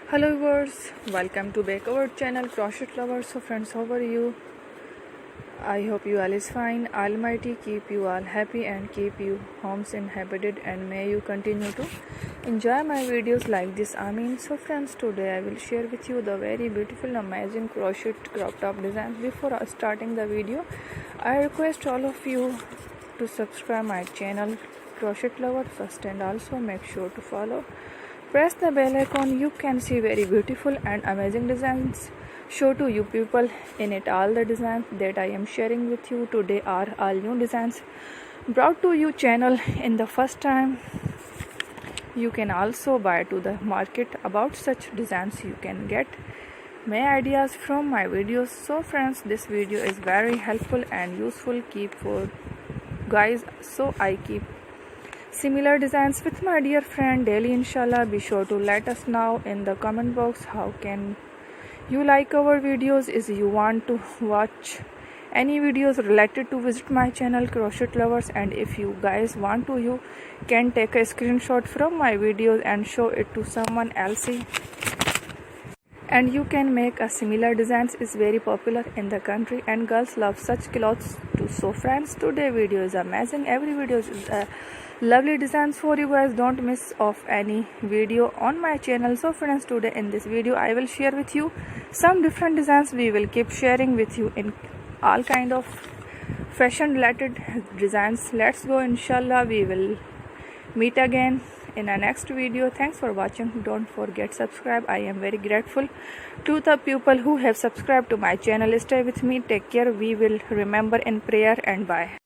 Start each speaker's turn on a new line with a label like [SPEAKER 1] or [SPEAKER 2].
[SPEAKER 1] Hello viewers, welcome to back our channel Crochet Lovers. So friends, how are you? I hope you all is fine. Almighty keep you all happy and keep you homes inhabited, and may you continue to enjoy my videos like this. Amin. So friends, today I will share with you the very beautiful amazing crochet crop top designs. Before starting the video, I request all of you to subscribe my channel Crochet Lover first, and also make sure to follow. Press the bell icon. You can see very beautiful and amazing designs show to you people in it. All the designs that I am sharing with you today are all new designs brought to you channel in the first time. You can also buy to the market about such designs. You can get my ideas from my videos. So friends, this video is very helpful and useful. Keep for guys. So I keep similar designs with my dear friend daily, inshallah. Be sure to let us know in the comment box how can you like our videos. Is you want to watch any videos related to visit my channel Crochet Lovers, and if you guys want to, you can take a screenshot from my videos and show it to someone else, and you can make a similar designs. Is very popular in the country and girls love such clothes too. So friends, today video is amazing. Every video is a lovely designs for you guys. Don't miss off any video on my channel. So friends, today in this video I will share with you some different designs. We will keep sharing with you in all kind of fashion related designs. Let's go, inshallah. We will meet again in a next video. Thanks for watching. Don't forget subscribe. I am very grateful to the people who have subscribed to my channel. Stay with me. Take care. We will remember in prayer, and bye.